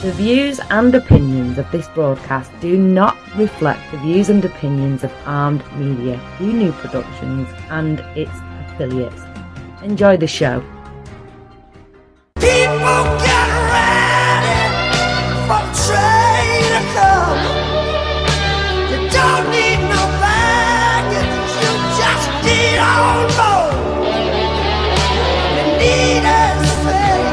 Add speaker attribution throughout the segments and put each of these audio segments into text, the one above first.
Speaker 1: The views and opinions of this broadcast do not reflect the views and opinions of Armed Media, New Productions, and its affiliates. Enjoy the show.
Speaker 2: People get ready for train to come. You don't need no baggage, you just need on board. You need a thing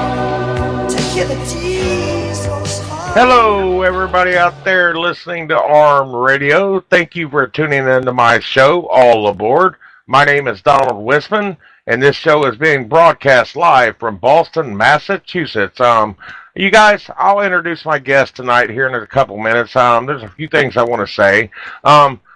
Speaker 2: to kill the diesel's heart.
Speaker 3: Hello, everybody out there listening to ARM Radio. Thank you for tuning into my show, All Aboard. My name is Donald Whisman, and this show is being broadcast live from Boston, Massachusetts. You guys, I'll introduce my guest tonight here in a couple minutes. There's a few things I want to say.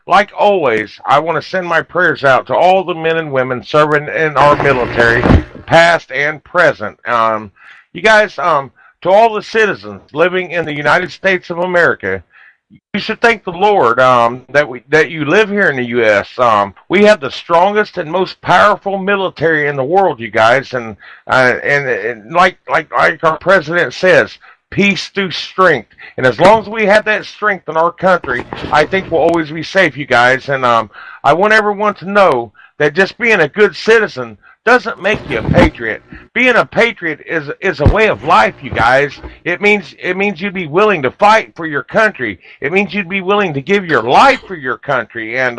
Speaker 3: Like always, I want to send my prayers out to all the men and women serving in our military, past and present. You guys, to all the citizens living in the United States of America, you should thank the Lord that you live here in the U.S. We have the strongest and most powerful military in the world, you guys, and like our president says, peace through strength. And as long as we have that strength in our country, I think we'll always be safe, you guys. And I want everyone to know that just being a good citizen doesn't make you a patriot. Being a patriot is a way of life, you guys. It means you'd be willing to fight for your country. It means you'd be willing to give your life for your country. And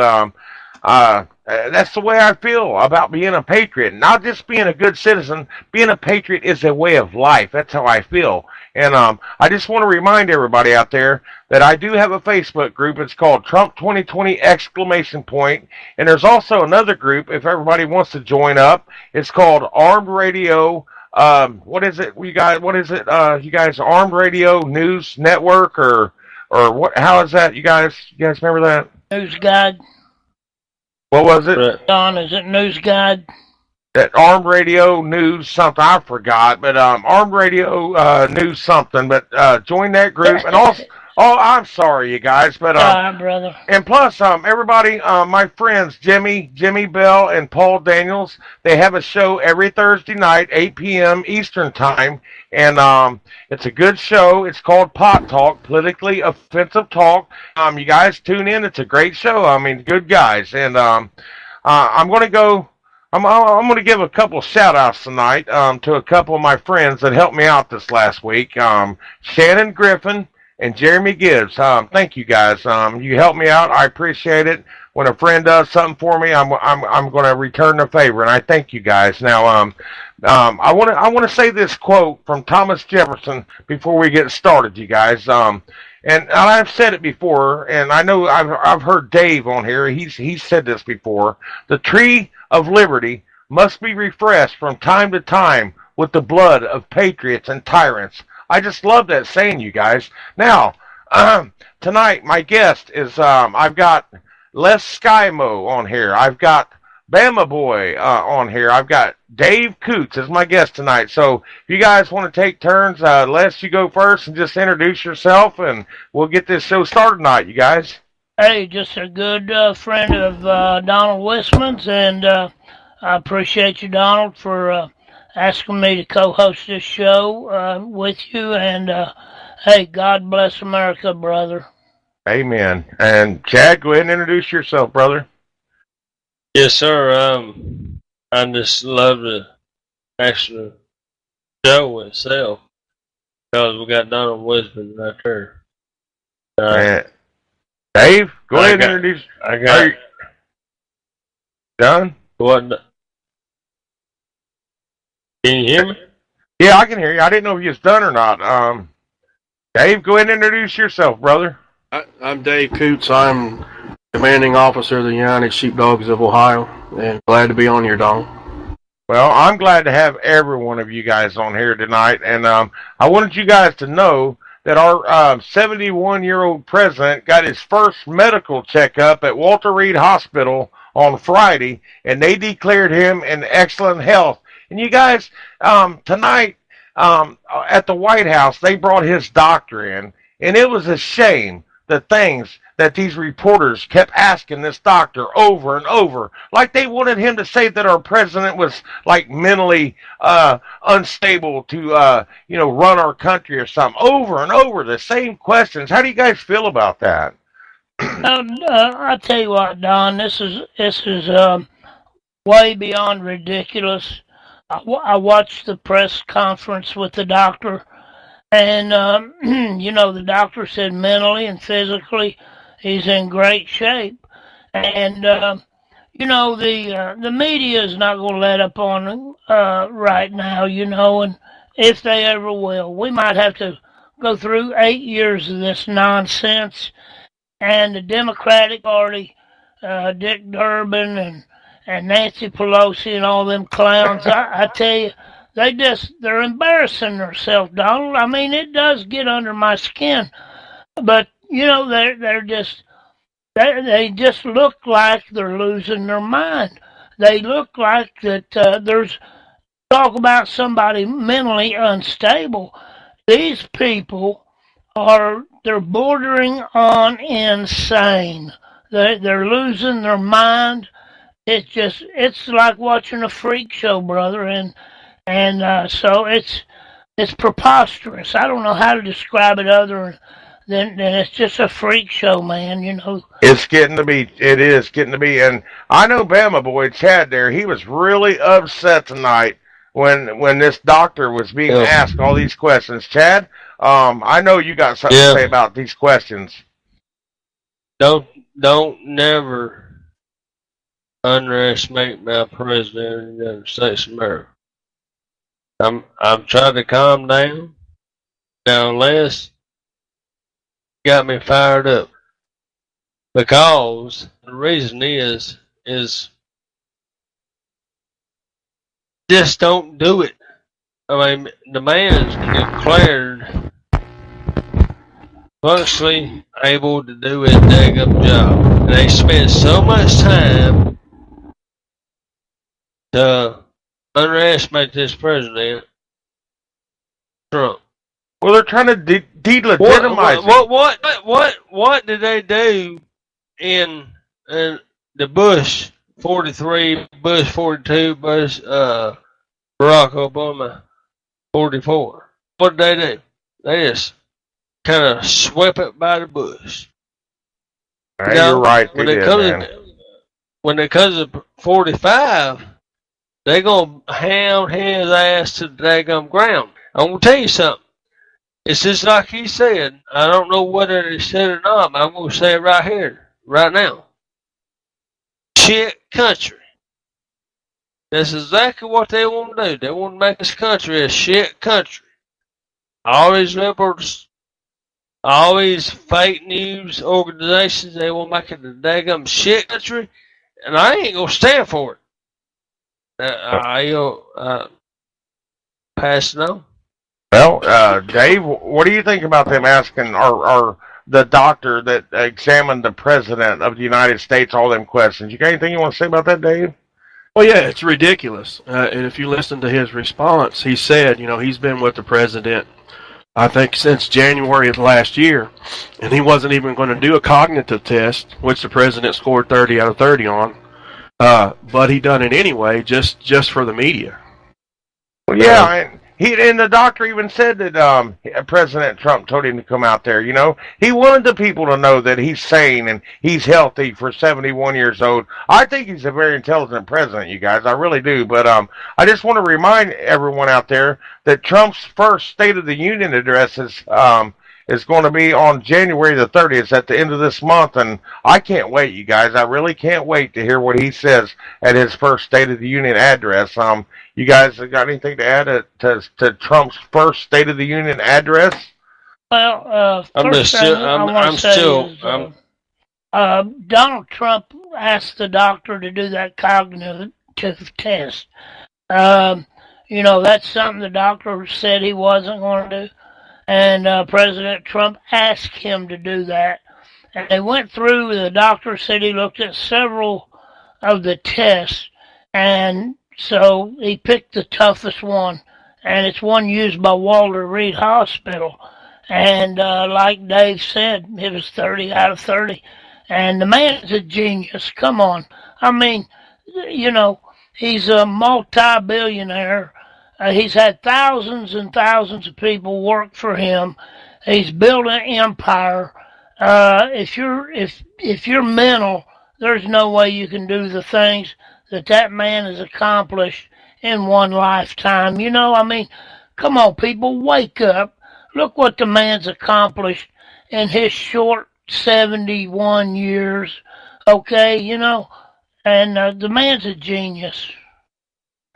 Speaker 3: that's the way I feel about being a patriot. Not just being a good citizen. Being a patriot is a way of life. That's how I feel. And I just want to remind everybody out there that I do have a Facebook group. It's called Trump 2020 ! And there's also another group, if everybody wants to join up. It's called Armed Radio. What is it? You guys, Armed Radio News Network or what? How is that? You guys remember that?
Speaker 4: News Guide.
Speaker 3: What was it?
Speaker 4: Don, is it News Guide?
Speaker 3: That Armed Radio News something, I forgot, but Armed Radio News something, but join that group. And also, I'm sorry, you guys, but
Speaker 4: brother.
Speaker 3: And plus, everybody, my friends Jimmy Bell and Paul Daniels, they have a show every Thursday night, 8 p.m. Eastern time, and it's a good show. It's called Pot Talk, politically offensive talk. You guys tune in. It's a great show. I mean, good guys, and I'm going to give a couple shout-outs tonight to a couple of my friends that helped me out this last week. Shannon Griffin and Jeremy Gibbs. Thank you guys. You helped me out. I appreciate it. When a friend does something for me, I'm going to return the favor, and I thank you guys. Now, I want to say this quote from Thomas Jefferson before we get started, you guys. And I've said it before, and I know I've heard Dave on here. He's said this before. The tree of liberty must be refreshed from time to time with the blood of patriots and tyrants. I just love that saying, you guys. Now, tonight my guest is I've got Les Skymo on here. I've got Bama Boy on here. I've got Dave Coots as my guest tonight. So if you guys want to take turns, Les, you go first and just introduce yourself, and we'll get this show started tonight, you guys.
Speaker 4: Hey, just a good friend of Donald Whisman's, and I appreciate you, Donald, for asking me to co-host this show with you. And hey, God bless America, brother.
Speaker 3: Amen. And Chad, go ahead and introduce yourself, brother.
Speaker 5: Yes, sir. I just love the actual show itself because we got Donald Whisman right there.
Speaker 3: Dave, go ahead and introduce. Done?
Speaker 5: What? Can you hear me?
Speaker 3: Yeah, I can hear you. I didn't know if you was done or not. Dave, go ahead and introduce yourself, brother.
Speaker 6: I'm Dave Coots. I'm commanding officer of the United Sheepdogs of Ohio, and glad to be on here, Donald.
Speaker 3: Well, I'm glad to have every one of you guys on here tonight, and I wanted you guys to know that our 71-year-old president got his first medical checkup at Walter Reed Hospital on Friday, and they declared him in excellent health. And you guys, tonight at the White House, they brought his doctor in, and it was a shame the things that these reporters kept asking this doctor over and over, like they wanted him to say that our president was like mentally unstable to run our country or something, over and over the same questions. How do you guys feel about that?
Speaker 4: I tell you what, Don, this is way beyond ridiculous. I watched the press conference with the doctor, and the doctor said mentally and physically he's in great shape, and the media is not going to let up on right now, and if they ever will, we might have to go through 8 years of this nonsense. And the Democratic Party, Dick Durbin and Nancy Pelosi and all them clowns, I tell you, they're embarrassing themselves, Donald. I mean, it does get under my skin, but they just look like they're losing their mind. They look like that. There's talk about somebody mentally unstable. These people they're bordering on insane. They're losing their mind. It's like watching a freak show, brother, and so it's preposterous. I don't know how to describe it other than it's just a freak show, man.
Speaker 3: It is getting to be, and I know Bama boy Chad there. He was really upset tonight when this doctor was being asked all these questions. Chad, I know you got something to say about these questions.
Speaker 5: Don't never underestimate my president of the United States of America. I'm trying to calm down. Now, Les got me fired up because the reason is just don't do it. I mean, the man's declared functionally able to do his daggum job. And they spent so much time to underestimate this president, Trump.
Speaker 3: Well, they're trying to delegitimize it.
Speaker 5: What did they do in the Bush 43, Bush 42, Bush Barack Obama 44? What did they do? They just kind of swept it by the bush.
Speaker 3: You're right.
Speaker 5: When it comes to 45, they're going to hound his ass to the daggum ground. I'm going to tell you something. It's just like he said. I don't know whether he said it or not, but I'm going to say it right here, right now. Shit country. That's exactly what they want to do. They want to make this country a shit country. All these liberals, all these fake news organizations, they want to make it a daggum shit country, and I ain't going to stand for it. I'll pass it on.
Speaker 3: Well, Dave, what do you think about them asking the doctor that examined the president of the United States all them questions? You got anything you want to say about that, Dave?
Speaker 6: Well, yeah, it's ridiculous. And if you listen to his response, he said, he's been with the president, I think, since January of last year, and he wasn't even going to do a cognitive test, which the president scored 30 out of 30 on. But he done it anyway, just for the media.
Speaker 3: Well, yeah, and the doctor even said that President Trump told him to come out there. He wanted the people to know that he's sane and he's healthy for 71 years old. I think he's a very intelligent president, you guys. I really do. But I just want to remind everyone out there that Trump's first State of the Union address is going to be on January the 30th at the end of this month, and I can't wait, you guys. I really can't wait to hear what he says at his first State of the Union address. You guys got anything to add to Trump's first State of the Union address?
Speaker 4: Well, first thing I want to say is Donald Trump asked the doctor to do that cognitive test. That's something the doctor said he wasn't going to do. And President Trump asked him to do that. And they went through, the doctor said he looked at several of the tests, and so he picked the toughest one, and it's one used by Walter Reed Hospital. And like Dave said, it was 30 out of 30. And the man's a genius. Come on. I mean, you know, he's a multi-billionaire. He's had thousands and thousands of people work for him. He's built an empire. If you're mental, there's no way you can do the things that man has accomplished in one lifetime. You know, I mean, come on, people, wake up. Look what the man's accomplished in his short 71 years. Okay, you know, and the man's a genius.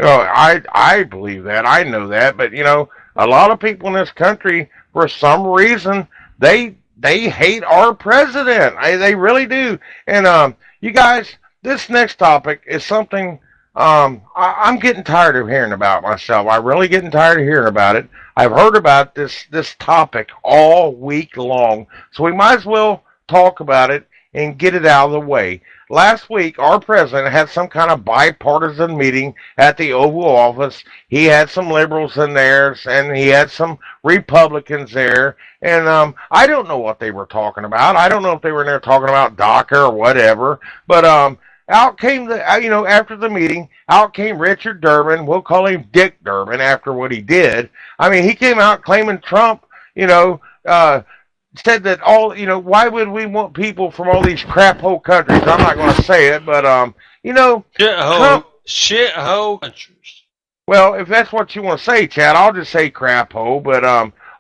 Speaker 3: Oh, I believe that. I know that. But, you know, a lot of people in this country, for some reason, they hate our president. They really do. And you guys, this next topic is something I'm getting tired of hearing about myself. I'm really getting tired of hearing about it. I've heard about this topic all week long, so we might as well talk about it and get it out of the way. Last week, our president had some kind of bipartisan meeting at the Oval Office. He had some liberals in there, and he had some Republicans there. And I don't know what they were talking about. I don't know if they were in there talking about DACA or whatever. But out came after the meeting, out came Richard Durbin. We'll call him Dick Durbin after what he did. I mean, he came out claiming Trump, said that why would we want people from all these crap hole countries? I'm not going to say it, but
Speaker 5: shithole countries.
Speaker 3: Well, if that's what you want to say, Chad, I'll just say crap hole. But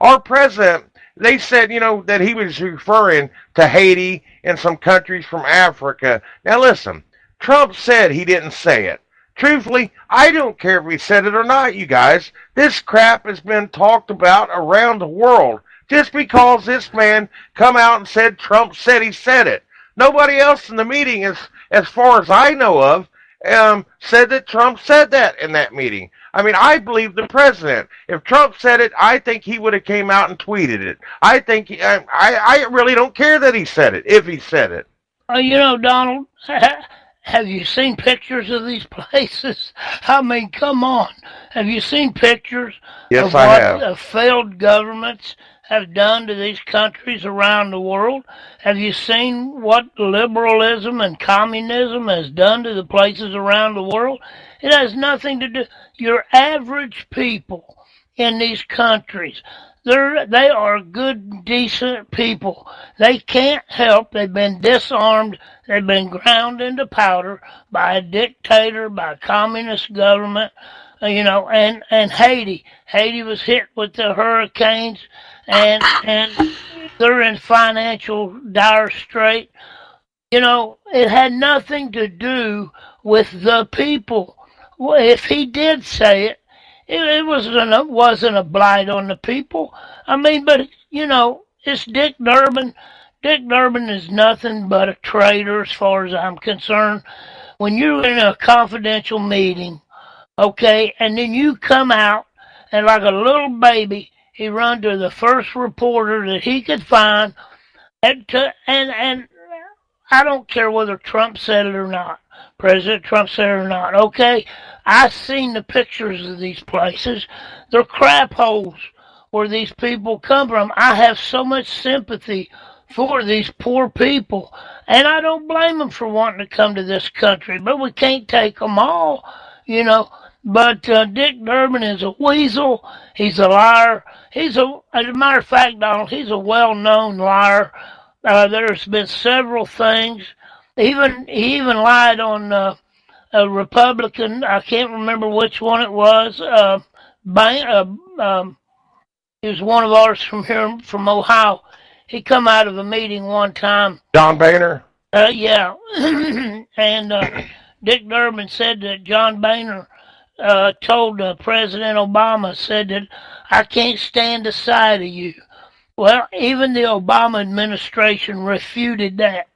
Speaker 3: our president, they said, that he was referring to Haiti and some countries from Africa. Now listen, Trump said he didn't say it. Truthfully, I don't care if he said it or not, you guys. This crap has been talked about around the world. Just because this man come out and said Trump said he said it. Nobody else in the meeting, as far as I know of, said that Trump said that in that meeting. I mean, I believe the president. If Trump said it, I think he would have came out and tweeted it. I think I really don't care that he said it, if he said it.
Speaker 4: Donald, have you seen pictures of these places? I mean, come on. Have you seen pictures of what failed governments have done to these countries around the world? Have you seen what liberalism and communism has done to the places around the world? It has nothing to do. Your average people in these countries, they are good, decent people. They can't help. They've been disarmed. They've been ground into powder by a dictator, by a communist government, and Haiti. Haiti was hit with the hurricanes, and they're in financial dire strait. It had nothing to do with the people. Well, if he did say it, it wasn't a blight on the people. I mean, but, it's Dick Durbin. Dick Durbin is nothing but a traitor as far as I'm concerned. When you're in a confidential meeting, okay, and then you come out and like a little baby, he run to the first reporter that he could find, and I don't care whether Trump said it or not, President Trump said it or not, okay? I've seen the pictures of these places. They're crap holes where these people come from. I have so much sympathy for these poor people, and I don't blame them for wanting to come to this country, but we can't take them all, But Dick Durbin is a weasel. He's a liar. As a matter of fact, Donald, he's a well-known liar. There's been several things. He even lied on a Republican. I can't remember which one it was. He was one of ours from here, from Ohio. He come out of a meeting one time.
Speaker 3: John Boehner?
Speaker 4: Yeah. And Dick Durbin said that John Boehner told President Obama, said that I can't stand the sight of you. Well, even the Obama administration refuted that.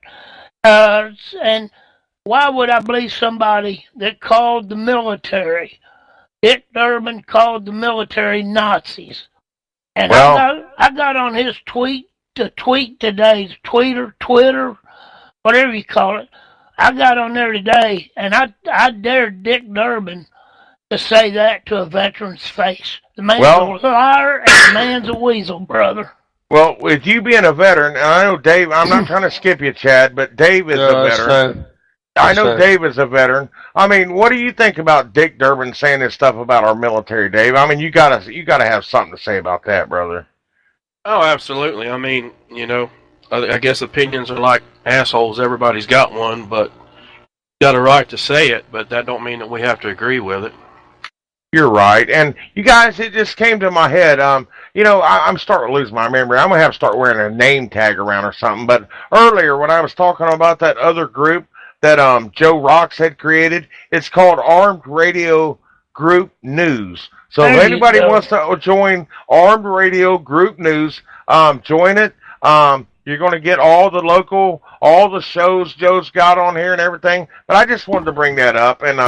Speaker 4: And why would I believe somebody that called the military? Dick Durbin called the military Nazis. And I got on his tweet today, Twitter, whatever you call it. I got on there today, and I dared Dick Durbin to say that to a veteran's face. The man's a liar, and the man's a weasel, brother.
Speaker 3: Well, with you being a veteran, and I know Dave, I'm not trying to skip you, Chad, but Dave is
Speaker 5: No,
Speaker 3: a
Speaker 5: that's
Speaker 3: veteran.
Speaker 5: fine.
Speaker 3: I
Speaker 5: That's
Speaker 3: know
Speaker 5: fine.
Speaker 3: Dave is a veteran. I mean, what do you think about Dick Durbin saying this stuff about our military, Dave? I mean, you gotta have something to say about that, brother.
Speaker 6: Oh, absolutely. I mean, I guess opinions are like assholes. Everybody's got one, but got a right to say it. But that don't mean that we have to agree with it.
Speaker 3: You're right. And you guys, it just came to my head. I'm starting to lose my memory. I'm gonna have to start wearing a name tag around or something. But earlier, when I was talking about that other group that Joe Rocks had created, it's called Armed Radio Group News. So if
Speaker 4: There you
Speaker 3: anybody
Speaker 4: go.
Speaker 3: wants to join Armed Radio Group News, join it. You're going to get all the shows Joe's got on here and everything. But I just wanted to bring that up. And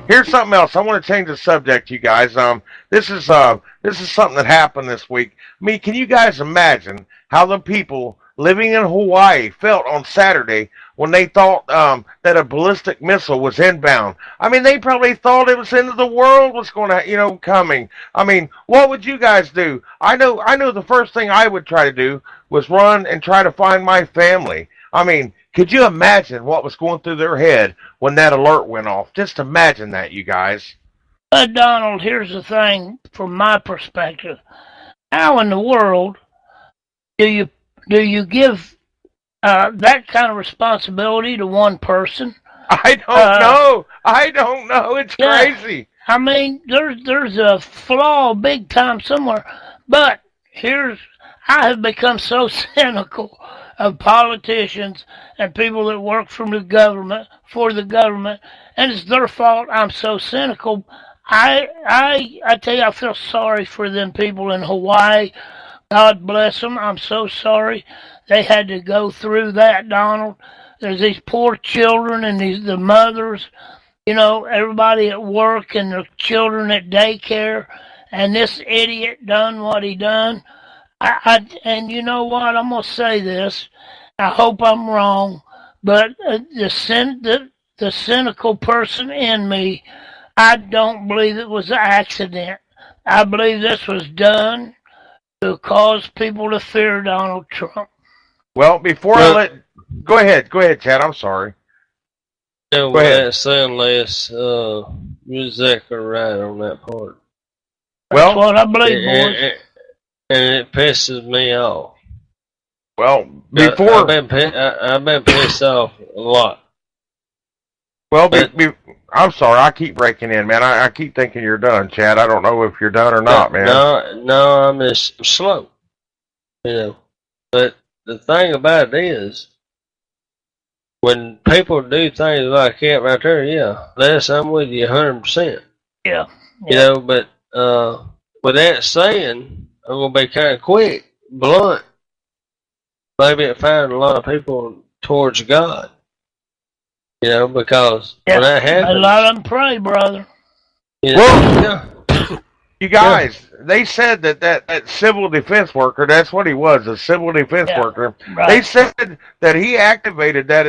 Speaker 3: here's something else. I want to change the subject, you guys. This is something that happened this week. I mean, can you guys imagine how the people living in Hawaii felt on Saturday when they thought that a ballistic missile was inbound? I mean, they probably thought it was the end of the world was going to, coming. I mean, what would you guys do? I know the first thing I would try to do was run and try to find my family. I mean, could you imagine what was going through their head when that alert went off? Just imagine that, you guys.
Speaker 4: Donald, here's the thing from my perspective. How in the world do you give that kind of responsibility to one person?
Speaker 3: I don't know. I don't know. It's
Speaker 4: Yeah.
Speaker 3: crazy.
Speaker 4: I mean, there's a flaw big time somewhere. But I have become so cynical of politicians and people that work for the government, and it's their fault. I'm so cynical. I tell you, I feel sorry for them people in Hawaii. God bless them. I'm so sorry they had to go through that, Donald. There's these poor children and the mothers, everybody at work and the children at daycare, and this idiot done what he done. And you know what? I'm gonna say this. I hope I'm wrong, but the cynical person in me, I don't believe it was an accident. I believe this was done to cause people to fear Donald Trump.
Speaker 3: Well, before go ahead, Chad. I'm sorry.
Speaker 5: Yeah,
Speaker 3: Go ahead.
Speaker 5: that sound less, you're exactly right on that part.
Speaker 4: That's
Speaker 3: Well,
Speaker 4: what I believe, boys.
Speaker 5: And it pisses me off.
Speaker 3: well,
Speaker 5: I've been pissed off a lot.
Speaker 3: well,
Speaker 5: But
Speaker 3: I'm sorry. I keep breaking in, man. I keep thinking you're done, Chad. I don't know if you're done or not, man.
Speaker 5: no, I'm just slow. But the thing about it is, when people do things like that right there, yeah, Les, I'm with you 100%.
Speaker 4: Yeah.
Speaker 5: But with that saying, I'm gonna be kind of quick, blunt. Maybe it found a lot of people towards God. Because when that
Speaker 4: A
Speaker 5: happens,
Speaker 4: lot of them pray, brother.
Speaker 3: Well, you guys, they said that civil defense worker, that's what he was, a civil defense worker.
Speaker 4: Right.
Speaker 3: They said that he activated that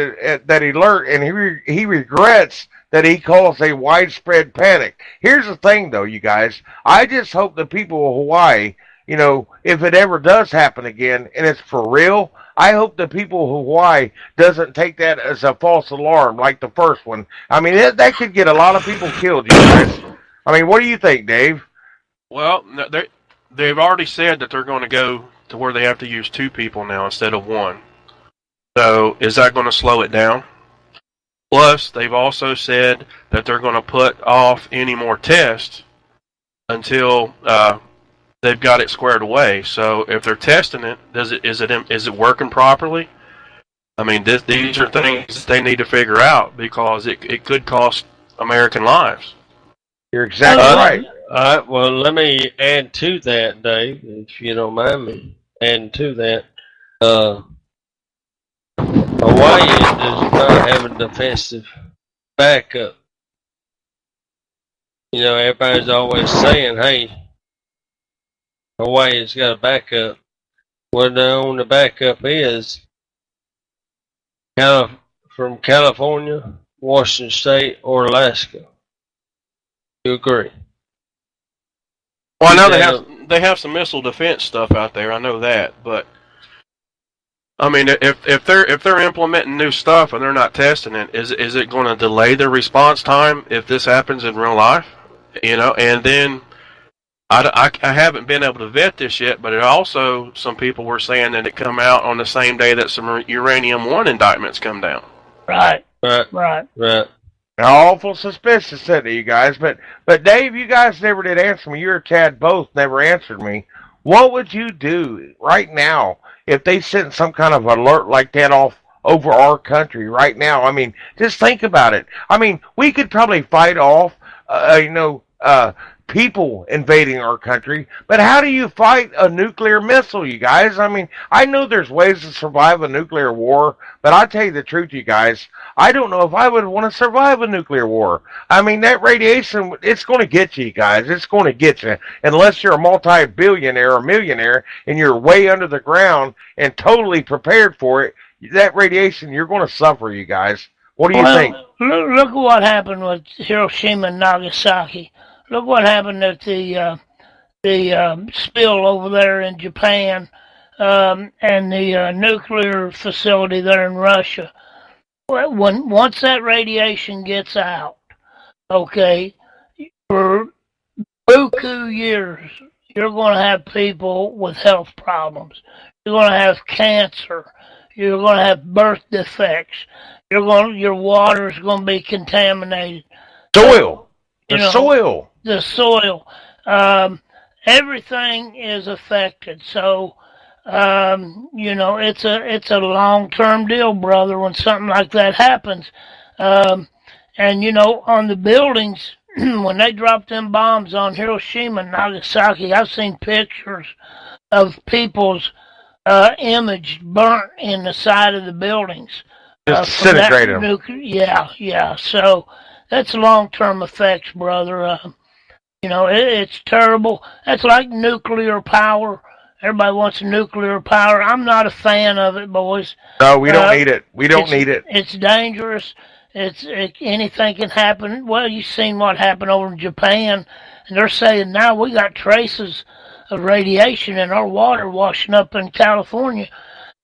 Speaker 3: alert, and he regrets that he caused a widespread panic. Here's the thing, though, you guys. I just hope the people of Hawaii, if it ever does happen again, and it's for real, I hope the people of Hawaii doesn't take that as a false alarm like the first one. I mean, that could get a lot of people killed, you guys. I mean, what do you think, Dave?
Speaker 6: Well, they've already said that they're going to go to where they have to use 2 people now instead of 1. So is that going to slow it down? Plus, they've also said that they're going to put off any more tests until they've got it squared away. So if they're testing it, is it working properly? I mean, these are things they need to figure out because it could cost American lives.
Speaker 3: You're exactly right.
Speaker 5: All right, well, let me add to that, Dave, if you don't mind me adding to that. Hawaii does not have a defensive backup. Everybody's always saying, hey, Hawaii's got a backup. What the only backup is from California, Washington State, or Alaska. You agree?
Speaker 6: Well, I know they have some missile defense stuff out there. I know that, but I mean, if they're implementing new stuff and they're not testing it, is it going to delay the response time if this happens in real life? And then I haven't been able to vet this yet, but it also, some people were saying that it come out on the same day that some uranium-1 indictments come down.
Speaker 4: Right.
Speaker 5: Right.
Speaker 3: Awful suspicious, said to you guys. But Dave, you guys never did answer me. You or Chad both never answered me. What would you do right now if they sent some kind of alert like that off over our country right now? I mean, just think about it. I mean, we could probably fight off, people invading our country, but how do you fight a nuclear missile, you guys? I mean, I know there's ways to survive a nuclear war, but I'll tell you the truth, you guys, I don't know if I would want to survive a nuclear war. I mean, that radiation, it's going to get you guys. It's going to get you. Unless you're a multi-billionaire or millionaire and you're way under the ground and totally prepared for it, that radiation, you're going to suffer, you guys. What do you think?
Speaker 4: Look at what happened with Hiroshima and Nagasaki. Look what happened at the spill over there in Japan, and the nuclear facility there in Russia. Once that radiation gets out, okay, for buku years, you're going to have people with health problems. You're going to have cancer. You're going to have birth defects. Your water is going to be contaminated.
Speaker 3: Soil.
Speaker 4: Soil. The soil. Everything is affected. So, it's a long-term deal, brother, when something like that happens. And, on the buildings, when they dropped them bombs on Hiroshima and Nagasaki, I've seen pictures of people's image burnt in the side of the buildings.
Speaker 3: Disintegrated them.
Speaker 4: Yeah. So that's long-term effects, brother. It's terrible. That's like nuclear power. Everybody wants nuclear power. I'm not a fan of it, boys.
Speaker 3: No, we don't need it. We don't need it.
Speaker 4: It's dangerous. Anything can happen. Well, you've seen what happened over in Japan, and they're saying now we got traces of radiation in our water washing up in California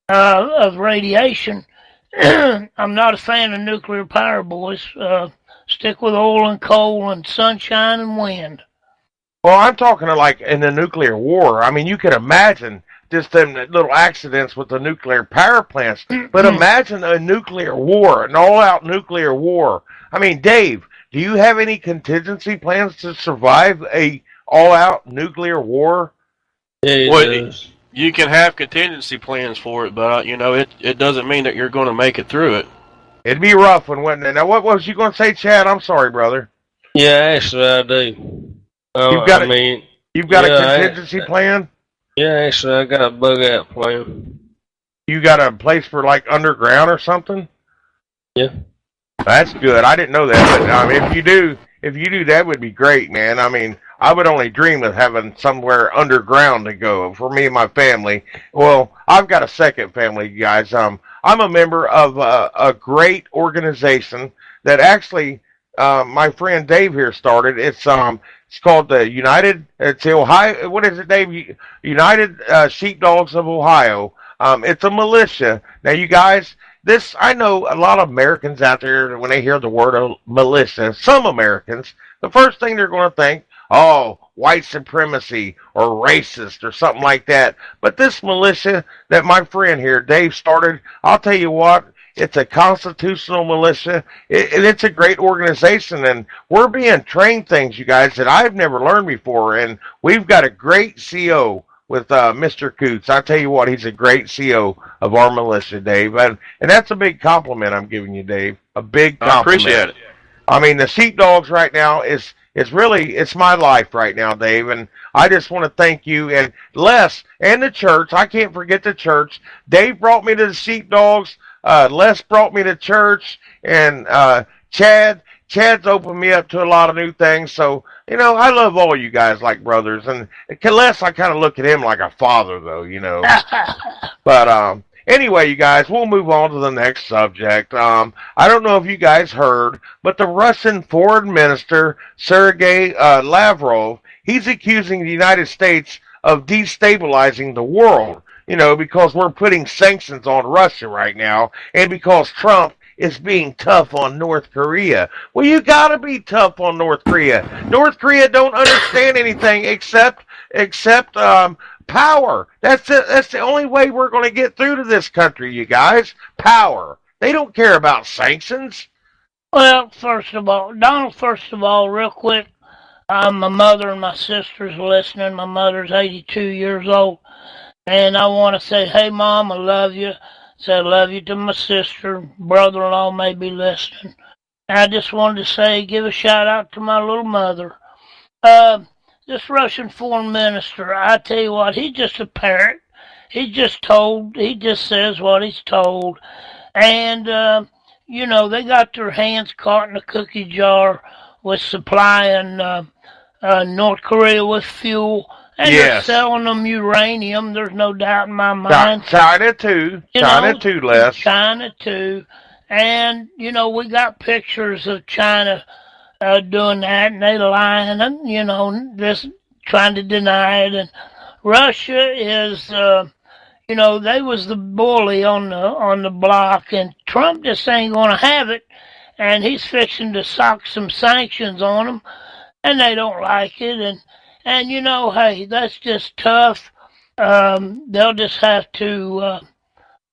Speaker 4: of radiation. I'm not a fan of nuclear power, boys. Stick with oil and coal and sunshine and wind.
Speaker 3: Well, I'm talking like in a nuclear war. I mean, you can imagine just them little accidents with the nuclear power plants. But imagine a nuclear war, an all-out nuclear war. I mean, Dave, do you have any contingency plans to survive a all-out nuclear war?
Speaker 5: Yeah,
Speaker 6: you can have contingency plans for it, but it doesn't mean that you're going to make it through it.
Speaker 3: It'd be rough, wouldn't it? Now, what was you going to say, Chad? I'm sorry, brother.
Speaker 5: Yeah, actually, I do.
Speaker 3: You've got a contingency plan?
Speaker 5: Yeah, actually, I got a bug out plan.
Speaker 3: You got a place for like underground or something?
Speaker 5: Yeah.
Speaker 3: That's good. I didn't know that, but I mean, if you do, that would be great, man. I mean, I would only dream of having somewhere underground to go for me and my family. Well, I've got a second family, you guys. I'm a member of a great organization that actually my friend Dave here started. It's called the it's the Ohio. What is it, Dave? United Sheepdogs of Ohio. It's a militia. Now, you guys. I know a lot of Americans out there, when they hear the word of militia, some Americans, the first thing they're going to think, oh, white supremacy or racist or something like that. But this militia that my friend here, Dave, started, I'll tell you what, it's a constitutional militia. It's a great organization, and we're being trained things, you guys, that I've never learned before. And we've got a great CO with Mr. Coots. I tell you what, he's a great CO of our militia, Dave. And that's a big compliment I'm giving you, Dave. A big compliment.
Speaker 6: I appreciate it.
Speaker 3: I mean, the sheepdogs right now it's my life right now, Dave. And I just want to thank you and Les and the church. I can't forget the church. Dave brought me to the sheepdogs. Les brought me to church. And Chad's opened me up to a lot of new things. So, I love all you guys like brothers. And Les, I kind of look at him like a father, though, But anyway, you guys, we'll move on to the next subject. I don't know if you guys heard, but the Russian foreign minister, Sergei Lavrov, he's accusing the United States of destabilizing the world. because we're putting sanctions on Russia right now, and because Trump is being tough on North Korea. Well, you gotta be tough on North Korea. North Korea don't understand anything except power. That's it. That's the only way we're going to get through to this country, you guys. Power. They don't care about sanctions.
Speaker 4: Well, Donald, first of all, real quick, my mother and my sister's listening. My mother's 82 years old. And I want to say, hey, Mom, I love you. Say I love you to my sister. Brother-in-law may be listening. And I just wanted to say, give a shout-out to my little mother. This Russian foreign minister, I tell you what, he's just a parrot. He just says what he's told. And, they got their hands caught in a cookie jar with supplying North Korea with fuel. And they're selling them uranium. There's no doubt in my mind.
Speaker 3: China too. China too, Les.
Speaker 4: China too. And, we got pictures of China doing that, and they lying, and, just trying to deny it. And Russia is, they was the bully on the block, and Trump just ain't going to have it. And he's fixing to sock some sanctions on them, and they don't like it. And hey, that's just tough. They'll just have to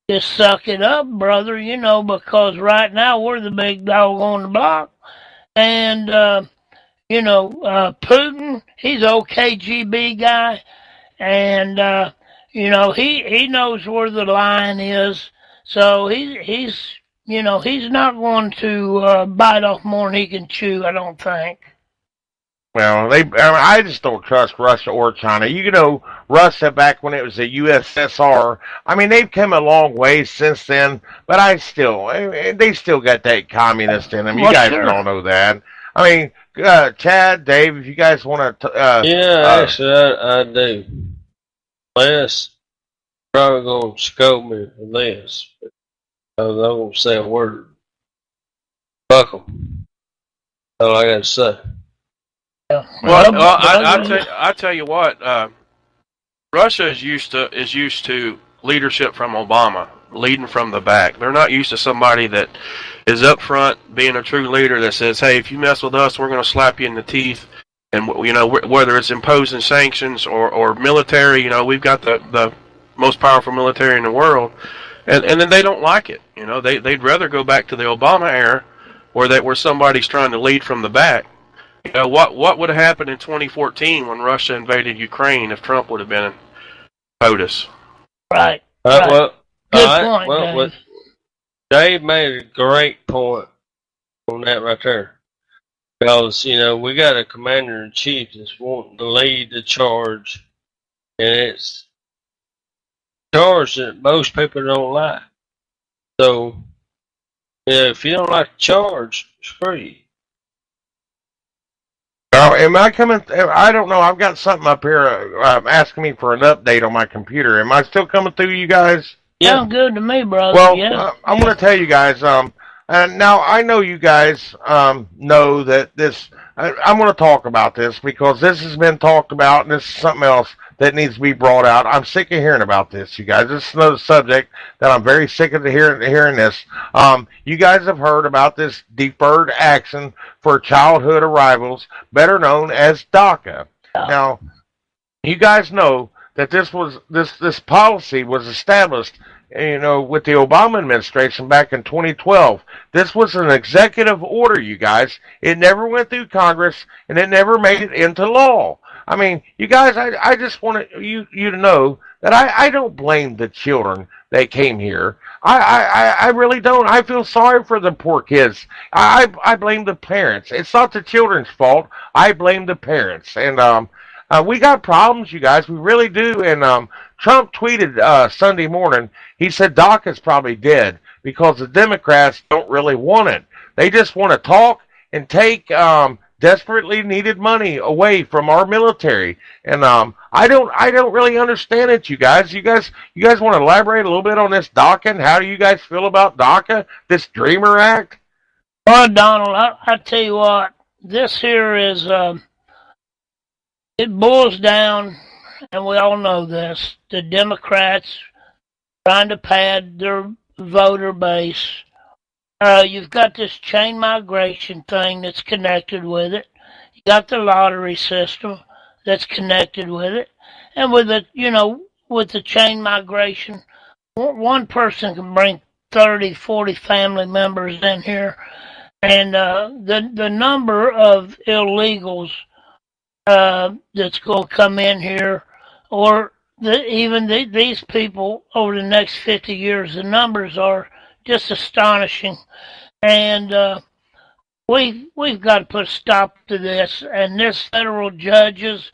Speaker 4: just suck it up, brother, because right now we're the big dog on the block. And, Putin, he's OKGB guy. And, he knows where the line is. So he's not going to bite off more than he can chew, I don't think.
Speaker 3: Well, I just don't trust Russia or China. Russia back when it was the USSR. I mean, they've come a long way since then, but they still got that communist in them. You guys all know that. I mean, Chad, Dave, if you guys want to...
Speaker 5: actually, I do. Les probably going to scold me for this, because I won't say a word. Fuck them. That's all I got to say.
Speaker 6: Well, I tell you what, Russia is used to leadership from Obama, leading from the back. They're not used to somebody that is up front, being a true leader that says, "Hey, if you mess with us, we're going to slap you in the teeth." And whether it's imposing sanctions or military, we've got the most powerful military in the world, and then they don't like it. They'd rather go back to the Obama era, where somebody's trying to lead from the back. What would have happened in 2014 when Russia invaded Ukraine if Trump would have been POTUS?
Speaker 4: Right.
Speaker 5: Well,
Speaker 4: good point, Dave.
Speaker 5: Dave made a great point on that right there. Because, we got a commander-in-chief that's wanting to lead the charge, and it's a charge that most people don't like. So, if you don't like the charge, screw you.
Speaker 3: Am I coming? I don't know. I've got something up here asking me for an update on my computer. Am I still coming through, you guys?
Speaker 4: Yeah, sounds good to me, brother.
Speaker 3: Well,
Speaker 4: yeah.
Speaker 3: I'm going to tell you guys. And now I know you guys know that this. I'm going to talk about this because this has been talked about, and this is something else that needs to be brought out. I'm sick of hearing about this, you guys. This is another subject that I'm very sick of hearing this. You guys have heard about this deferred action for childhood arrivals, better known as DACA. Now, you guys know that this policy was established, with the Obama administration back in 2012. This was an executive order, you guys. It never went through Congress, and it never made it into law. I mean, you guys, I just want you to know that I don't blame the children that came here. I really don't. I feel sorry for the poor kids. I blame the parents. It's not the children's fault. I blame the parents. And we got problems, you guys. We really do. And Trump tweeted Sunday morning, he said DACA's probably dead because the Democrats don't really want it. They just want to talk and take desperately needed money away from our military. And I don't really understand it, you guys. You guys want to elaborate a little bit on this DACA and how do you guys feel about DACA, this Dreamer Act?
Speaker 4: Well, Donald, I tell you what, this here is it boils down, and we all know this, the Democrats trying to pad their voter base. You've got this chain migration thing that's connected with it. You got the lottery system that's connected with it. And with the chain migration, one person can bring 30, 40 family members in here. And the number of illegals that's going to come in here, or these people over the next 50 years, the numbers are just astonishing. And we've got to put a stop to this. And this federal judges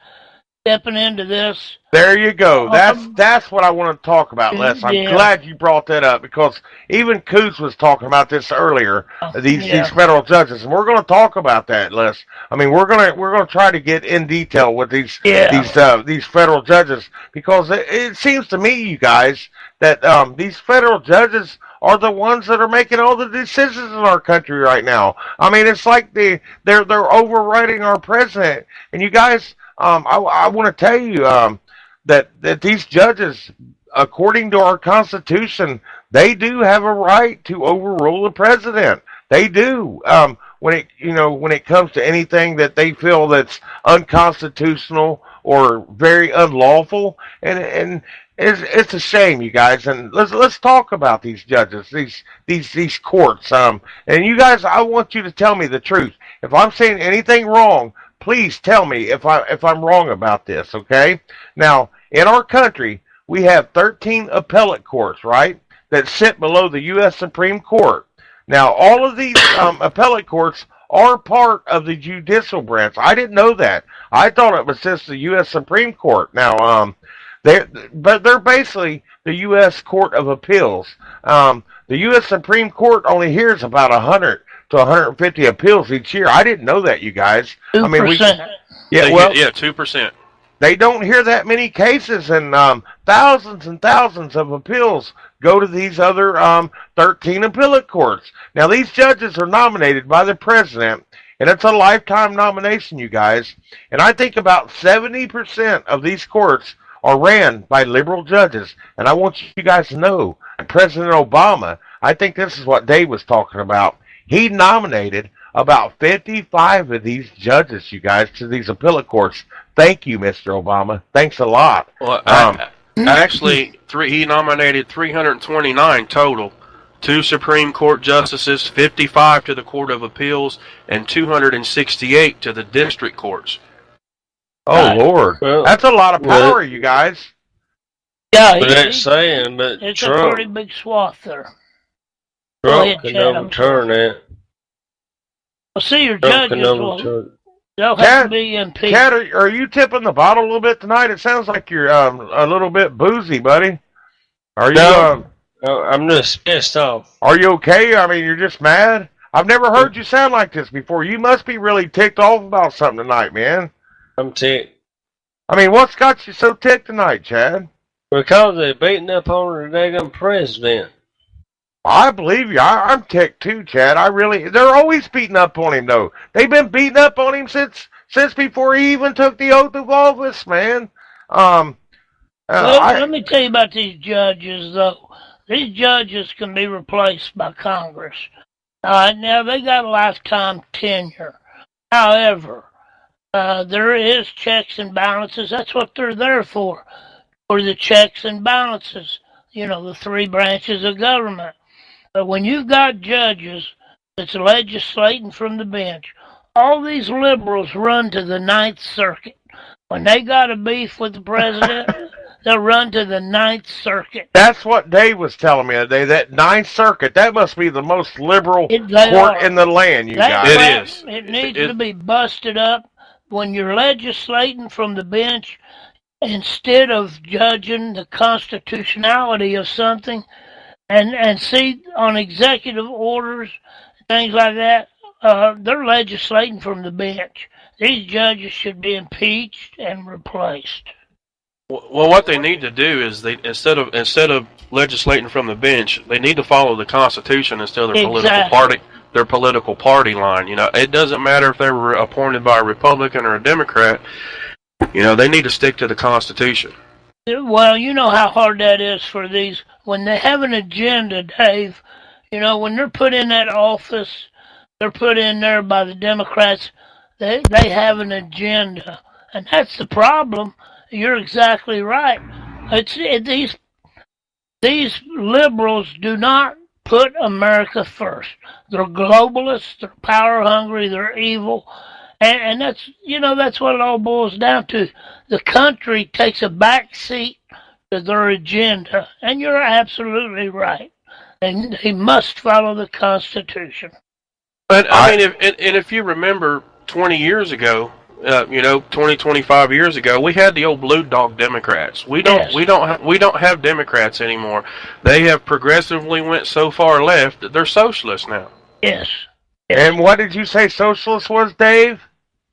Speaker 4: stepping into this.
Speaker 3: There you go. That's what I want to talk about, Les. I'm glad you brought that up, because even Coots was talking about this earlier. These federal judges, and we're going to talk about that, Les. I mean, we're going to try to get in detail with these federal judges, because it seems to me, you guys, that these federal judges are the ones that are making all the decisions in our country right now. I mean, it's like they're overriding our president. And you guys, I want to tell you that these judges, according to our Constitution, they do have a right to overrule the president. They do. When it comes to anything that they feel that's unconstitutional or very unlawful, and it's a shame, you guys. And let's talk about these judges, these courts. And you guys, I want you to tell me the truth. If I'm saying anything wrong, please tell me if I'm wrong about this, okay? Now, in our country, we have 13 appellate courts, right, that sit below the U.S. Supreme Court. Now, all of these appellate courts are part of the judicial branch. I didn't know that. I thought it was just the U.S. Supreme Court. Now, they're basically the U.S. Court of Appeals. The U.S. Supreme Court only hears about 100 to 150 appeals each year. I didn't know that, you guys.
Speaker 4: 2%.
Speaker 3: I mean,
Speaker 6: 2%.
Speaker 3: They don't hear that many cases, and thousands and thousands of appeals go to these other 13 appellate courts. Now, these judges are nominated by the president, and it's a lifetime nomination, you guys. And I think about 70% of these courts are ran by liberal judges. And I want you guys to know, President Obama, I think this is what Dave was talking about. He nominated about 55 of these judges, you guys, to these appellate courts. Thank you, Mr. Obama. Thanks a lot.
Speaker 6: Well, actually, he nominated 329 total. 2 Supreme Court justices, 55 to the Court of Appeals, and 268 to the district courts.
Speaker 3: Oh, Lord. Well, that's a lot of power, you guys.
Speaker 4: Yeah,
Speaker 5: it's
Speaker 4: Trump, a pretty big swath there.
Speaker 5: Trump can overturn that.
Speaker 4: Well, see, your judges they'll have to be impeached.
Speaker 3: Chad, are you tipping the bottle a little bit tonight? It sounds like you're a little bit boozy, buddy. Are you?
Speaker 5: No, I'm just pissed off.
Speaker 3: Are you okay? I mean, you're just mad? I've never heard you sound like this before. You must be really ticked off about something tonight, man.
Speaker 5: I'm ticked.
Speaker 3: I mean, what's got you so ticked tonight, Chad?
Speaker 5: Because they're beating up on the daggum president.
Speaker 3: I believe you. I'm ticked too, Chad. They're always beating up on him, though. They've been beating up on him since before he even took the oath of office, man.
Speaker 4: Let me tell you about these judges, though. These judges can be replaced by Congress. Now, they got lifetime tenure. However, there is checks and balances. That's what they're there for the checks and balances. You know, the 3 branches of government. But when you've got judges that's legislating from the bench, all these liberals run to the 9th Circuit. When they got a beef with the president, they'll run to the 9th Circuit.
Speaker 3: That's what Dave was telling me today, that 9th Circuit, that must be the most liberal court in the land, you guys.
Speaker 6: It is.
Speaker 4: It needs to be busted up. When you're legislating from the bench, instead of judging the constitutionality of something, and see on executive orders, things like that, they're legislating from the bench. These judges should be impeached and replaced.
Speaker 6: Well, what they need to do is they instead of legislating from the bench, they need to follow the Constitution instead of their political party line. You know, it doesn't matter if they were appointed by a Republican or a Democrat. They need to stick to the Constitution.
Speaker 4: Well, you know how hard that is for these, when they have an agenda, Dave, when they're put in that office, they're put in there by the Democrats, they have an agenda. And that's the problem. You're exactly right. These liberals do not put America first. They're globalists, they're power hungry, they're evil. And that's what it all boils down to. The country takes a back seat to their agenda, and you're absolutely right. And they must follow the Constitution.
Speaker 6: But if you remember 20 years ago, 25 years ago, we had the old blue dog Democrats. We don't have Democrats anymore. They have progressively went so far left that they're socialists now.
Speaker 4: Yes.
Speaker 3: And what did you say socialist was, Dave?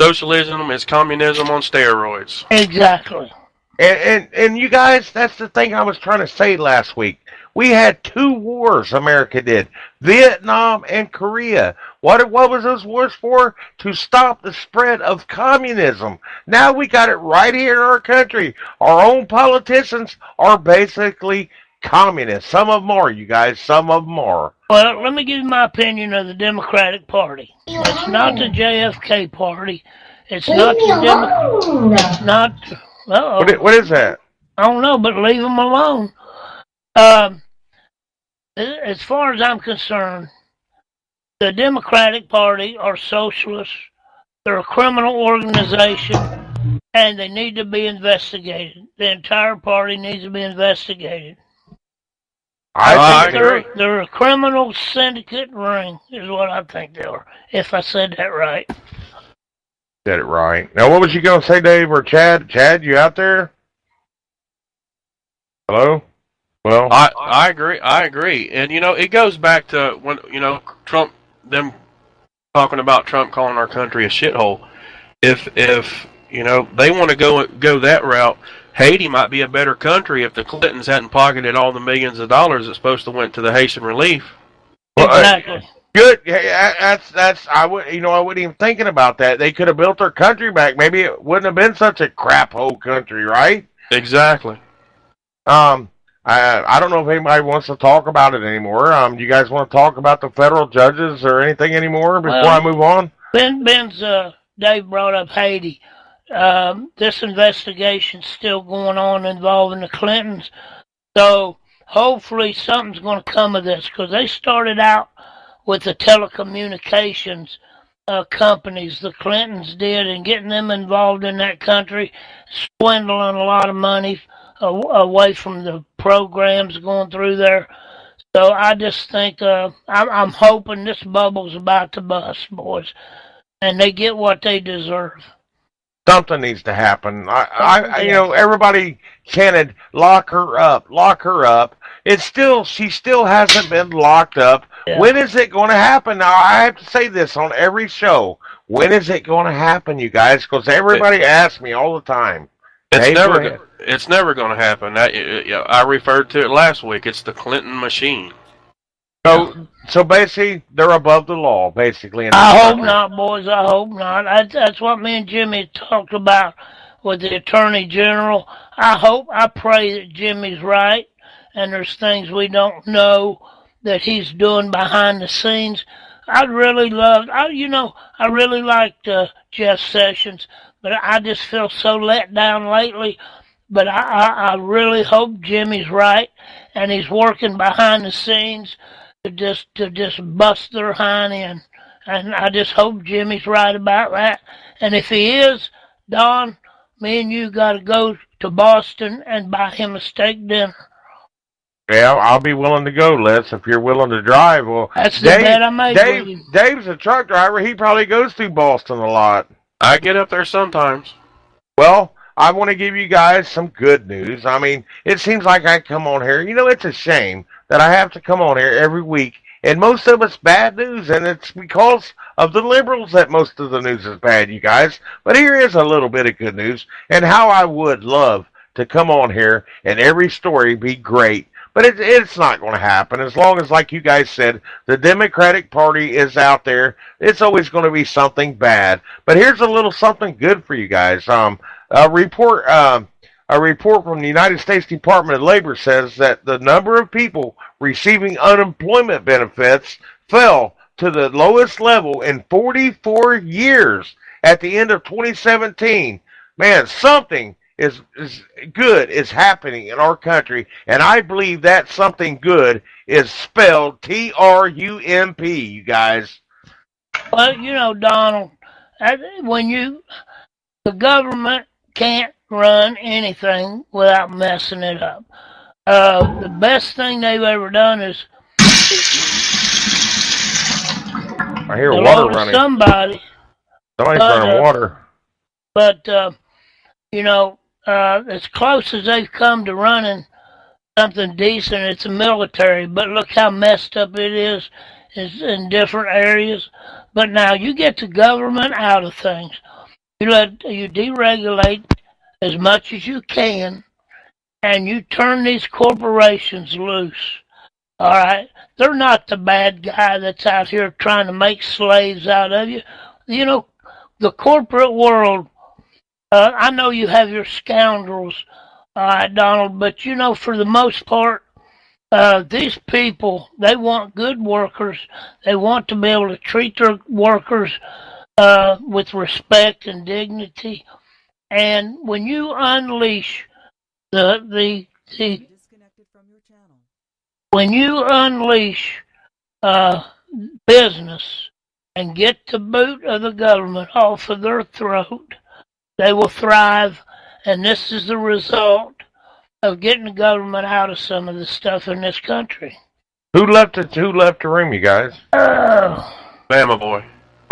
Speaker 6: Socialism is communism on steroids.
Speaker 4: Exactly.
Speaker 3: And you guys, that's the thing I was trying to say last week. We had 2 wars, America did. Vietnam and Korea. What was those wars for? To stop the spread of communism. Now we got it right here in our country. Our own politicians are basically communists. Some of them are, you guys. Some of them are.
Speaker 4: Well, let me give you my opinion of the Democratic Party. It's not the JFK Party. It's not the Democrat. It's not.
Speaker 3: What is that?
Speaker 4: I don't know, but leave them alone. As far as I'm concerned, the Democratic Party are socialists. They're a criminal organization, and they need to be investigated. The entire party needs to be investigated.
Speaker 3: I agree.
Speaker 4: They're a criminal syndicate ring, is what I think they are, if I said that right.
Speaker 3: Said it right. Now, what was you going to say, Dave, or Chad? Chad, you out there? Hello? Well,
Speaker 6: I agree. And, it goes back to when, Trump, them talking about Trump calling our country a shithole. If they want to go that route, Haiti might be a better country if the Clintons hadn't pocketed all the millions of dollars that's supposed to went to the Haitian relief.
Speaker 4: Exactly.
Speaker 3: Good. That's. I wasn't even thinking about that. They could have built their country back. Maybe it wouldn't have been such a crap hole country, right?
Speaker 6: Exactly.
Speaker 3: I don't know if anybody wants to talk about it anymore. Do you guys want to talk about the federal judges or anything anymore before I move on?
Speaker 4: Dave brought up Haiti. This investigation's still going on involving the Clintons. So hopefully something's going to come of this, because they started out with the telecommunications companies, the Clintons did, and getting them involved in that country, swindling a lot of money away from the programs going through there. So I just think I'm hoping this bubble's about to bust, boys, and they get what they deserve.
Speaker 3: Something needs to happen. Everybody chanted, lock her up. She still hasn't been locked up. Yeah. When is it going to happen? Now, I have to say this on every show. When is it going to happen, you guys? Because everybody asks me all the time.
Speaker 6: It's never going to happen. I referred to it last week. It's the Clinton machine.
Speaker 3: So basically, they're above the law, basically.
Speaker 4: I hope not, boys. I hope not. That's what me and Jimmy talked about with the Attorney General. I pray that Jimmy's right, and there's things we don't know that he's doing behind the scenes. I really liked Jeff Sessions, but I just feel so let down lately. But I really hope Jimmy's right, and he's working behind the scenes to just bust their hind end. And I just hope Jimmy's right about that. And if he is, Don, me and you got to go to Boston and buy him a steak dinner.
Speaker 3: Yeah, I'll be willing to go, Les, if you're willing to drive. Well,
Speaker 4: that's the bet I made.
Speaker 3: Dave's a truck driver. He probably goes through Boston a lot.
Speaker 6: I get up there sometimes.
Speaker 3: Well, I want to give you guys some good news. I mean, it seems like I come on here. It's a shame that I have to come on here every week, and most of it's bad news, and it's because of the liberals that most of the news is bad, you guys. But here is a little bit of good news, and how I would love to come on here and every story be great. But it's not going to happen. As long as, like you guys said, the Democratic Party is out there, it's always going to be something bad. But here's a little something good for you guys. A report from the United States Department of Labor says that the number of people receiving unemployment benefits fell to the lowest level in 44 years at the end of 2017. Man, something is good is happening in our country, and I believe that something good is spelled Trump, you guys.
Speaker 4: Well, Donald, the government can't run anything without messing it up. The best thing they've ever done is
Speaker 3: I hear water running.
Speaker 4: Somebody's
Speaker 3: running water.
Speaker 4: But as close as they've come to running something decent, it's the military. But look how messed up it is in different areas. But now you get the government out of things. You deregulate as much as you can, and you turn these corporations loose. All right? They're not the bad guy that's out here trying to make slaves out of you. The corporate world, I know you have your scoundrels, Donald, but for the most part, these people, they want good workers. They want to be able to treat their workers with respect and dignity. And when you unleash when you unleash business and get the boot of the government off of their throat, they will thrive. And this is the result of getting the government out of some of the stuff in this country.
Speaker 3: Who left the room, you guys?
Speaker 6: Bama boy.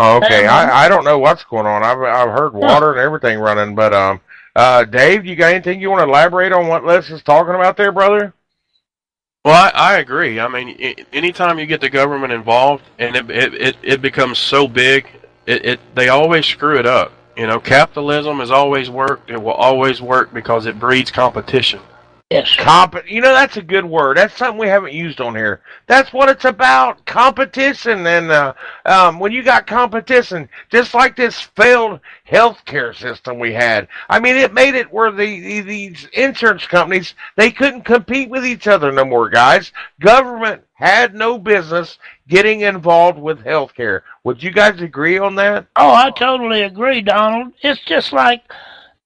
Speaker 3: Oh, okay, I don't know what's going on. I've heard water and everything running, but Dave, you got anything you want to elaborate on what Les is talking about there, brother?
Speaker 6: Well, I agree. I mean, anytime you get the government involved and it becomes so big, they always screw it up. Capitalism has always worked. It will always work because it breeds competition.
Speaker 4: Yes.
Speaker 3: That's a good word. That's something we haven't used on here. That's what it's about, competition. And when you got competition, just like this failed healthcare system we had, I mean, it made it where these insurance companies, they couldn't compete with each other no more, guys. Government had no business getting involved with healthcare. Would you guys agree on that?
Speaker 4: Oh, I totally agree, Donald. It's just like,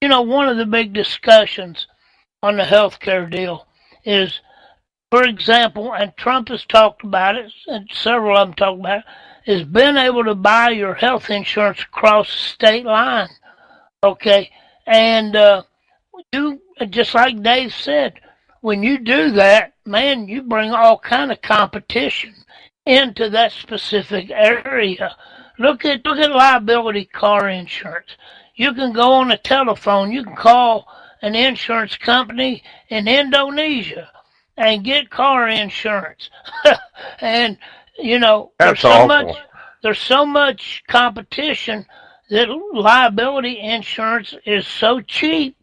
Speaker 4: one of the big discussions on the healthcare deal is, for example, and Trump has talked about it, and several of them talk about it, is being able to buy your health insurance across the state line. Okay? And you, just like Dave said, when you do that, man, you bring all kind of competition into that specific area. Look at liability car insurance. You can go on the telephone, you can call an insurance company in Indonesia and get car insurance. And
Speaker 3: That's
Speaker 4: there's so much competition that liability insurance is so cheap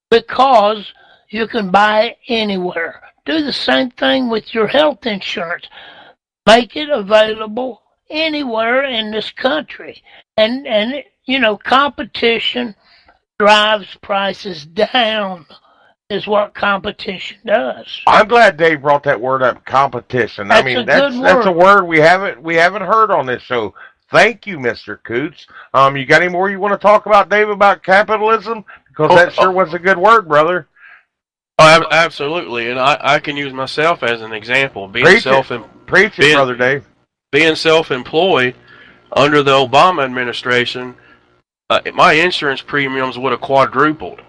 Speaker 4: because you can buy it anywhere. Do the same thing with your health insurance. Make it available anywhere in this country. And competition drives prices down is what competition does.
Speaker 3: I'm glad Dave brought that word up, competition. That's a word we haven't heard on this show. Thank you, Mr. Coots. You got any more you want to talk about, Dave, about capitalism? Because that sure was a good word, brother.
Speaker 6: Oh, absolutely, and I can use myself as an example.
Speaker 3: Preach it, brother Dave.
Speaker 6: Being self-employed under the Obama administration, my insurance premiums would have quadrupled.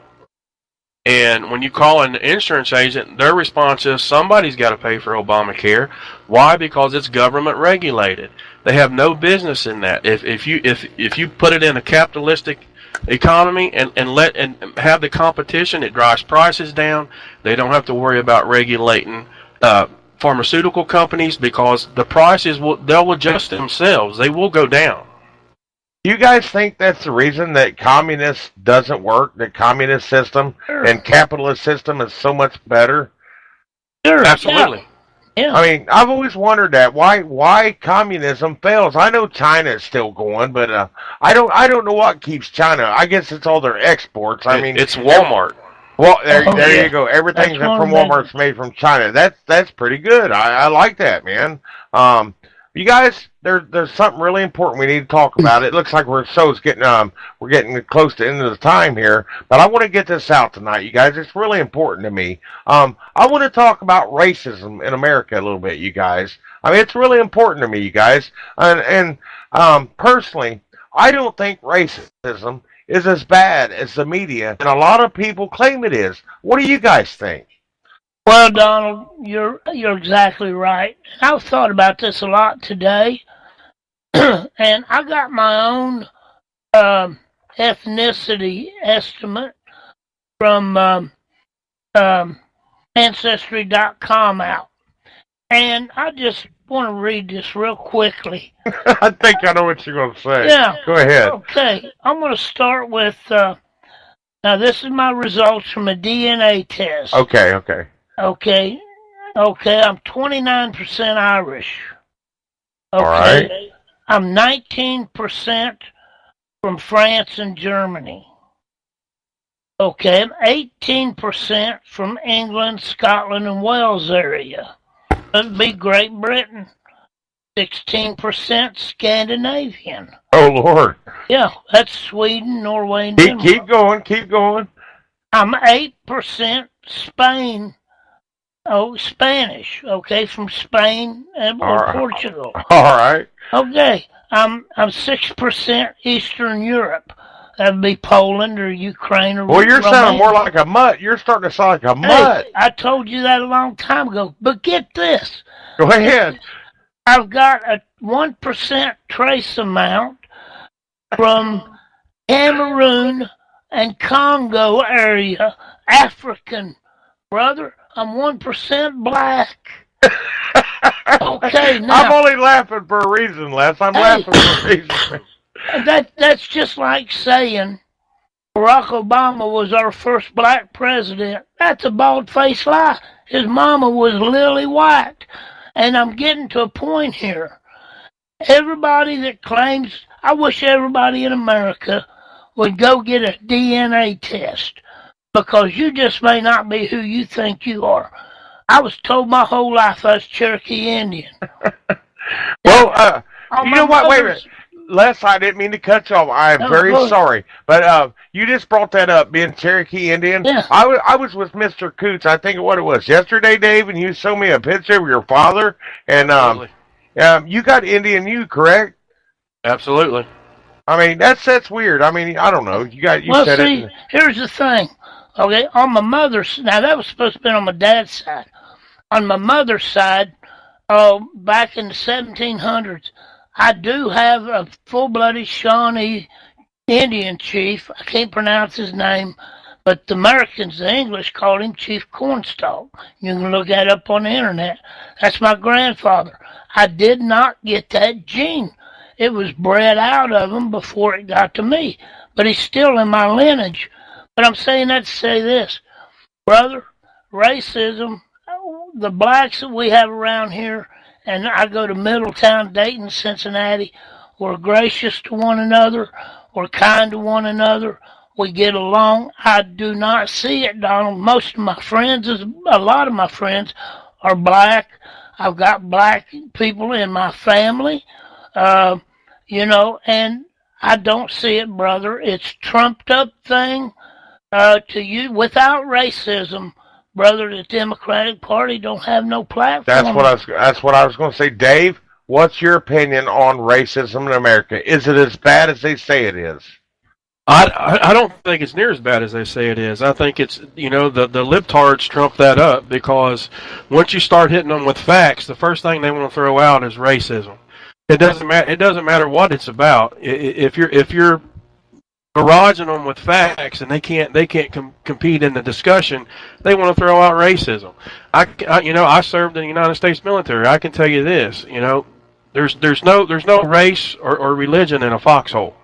Speaker 6: And when you call an insurance agent, their response is somebody's got to pay for Obamacare. Why? Because it's government regulated. They have no business in that. If you put it in a capitalistic economy and have the competition, it drives prices down. They don't have to worry about regulating pharmaceutical companies because the prices they'll adjust themselves. They will go down.
Speaker 3: Do you guys think that's the reason that communist doesn't work? The communist system and capitalist system is so much better?
Speaker 4: Sure,
Speaker 6: absolutely.
Speaker 4: Yeah.
Speaker 3: I mean, I've always wondered that why communism fails. I know China is still going, but I don't know what keeps China. I guess it's all their exports. I mean,
Speaker 6: it's Walmart.
Speaker 3: well, there
Speaker 4: yeah.
Speaker 3: you go. Everything
Speaker 4: That's one
Speaker 3: from
Speaker 4: of them.
Speaker 3: Walmart's made from China. That's pretty good. I like that, man. You guys, there's something really important we need to talk about. It looks like we're getting close to the end of the time here, but I want to get this out tonight, you guys. It's really important to me. I want to talk about racism in America a little bit, you guys. I mean, it's really important to me, you guys. And personally, I don't think racism is as bad as the media and a lot of people claim it is. What do you guys think?
Speaker 4: Well, Donald, you're exactly right. I've thought about this a lot today, and I got my own ethnicity estimate from Ancestry.com out, and I just want to read this real quickly.
Speaker 3: I think I know what you're going to say.
Speaker 4: Yeah.
Speaker 3: Go ahead.
Speaker 4: Okay, I'm going to start with. Now, this is my results from a DNA test.
Speaker 3: Okay.
Speaker 4: Okay, I'm 29% Irish. Okay,
Speaker 3: All right.
Speaker 4: I'm 19% from France and Germany. Okay, I'm 18% from England, Scotland, and Wales area. That'd be Great Britain. 16% Scandinavian.
Speaker 3: Oh, Lord.
Speaker 4: Yeah, that's Sweden, Norway, and
Speaker 3: Keep
Speaker 4: Denmark.
Speaker 3: keep going.
Speaker 4: I'm 8% Spain. Oh, Spanish, okay, from Spain and
Speaker 3: All right.
Speaker 4: Portugal.
Speaker 3: All right.
Speaker 4: Okay, I'm 6% Eastern Europe. That'd be Poland or Ukraine or
Speaker 3: Well, you're
Speaker 4: Romania.
Speaker 3: sounding more like a mutt. You're starting to sound like a mutt.
Speaker 4: Hey, I told you that a long time ago. But get this.
Speaker 3: Go ahead.
Speaker 4: I've got a 1% trace amount from Cameroon and Congo area, African, brother. I'm 1% black. Okay, now
Speaker 3: I'm only laughing for a reason, Les. I'm laughing for a reason.
Speaker 4: that's just like saying Barack Obama was our first black president. That's a bald-faced lie. His mama was lily white. And I'm getting to a point here. Everybody that claims, I wish everybody in America would go get a DNA test. Because you just may not be who you think you are. I was told my whole life I was Cherokee Indian.
Speaker 3: Well, you know what? Wait a minute. Les, I didn't mean to cut you off. I am very sorry. But you just brought that up, being Cherokee Indian.
Speaker 4: Yeah.
Speaker 3: I was with Mr. Coots, I think what it was, yesterday, Dave, and you showed me a picture of your father. And you got Indian you, correct?
Speaker 6: Absolutely.
Speaker 3: I mean, that's weird. I mean, I don't know. You said
Speaker 4: see,
Speaker 3: it.
Speaker 4: here's the thing. Okay, on my mother's, now that was supposed to be on my dad's side. On my mother's side, back in the 1700s, I do have a full-blooded Shawnee Indian chief. I can't pronounce his name, but the Americans, the English, called him Chief Cornstalk. You can look that up on the internet. That's my grandfather. I did not get that gene. It was bred out of him before it got to me, but he's still in my lineage. But I'm saying that to say this, brother, racism, the blacks that we have around here, and I go to Middletown, Dayton, Cincinnati, we're gracious to one another, we're kind to one another, we get along. I do not see it, Donald. Most of my friends, a lot of my friends are black. I've got black people in my family, and I don't see it, brother. It's trumped up thing. To you, without racism, brother, the Democratic Party don't have no platform.
Speaker 3: That's what I was going to say, Dave. What's your opinion on racism in America? Is it as bad as they say it is?
Speaker 6: I don't think it's near as bad as they say it is. I think it's, the libtards trump that up because once you start hitting them with facts, the first thing they want to throw out is racism. It doesn't matter what it's about. If you're barraging them with facts and they can't compete in the discussion, they want to throw out racism. I served in the United States military. I can tell you this, there's no race or religion in a foxhole.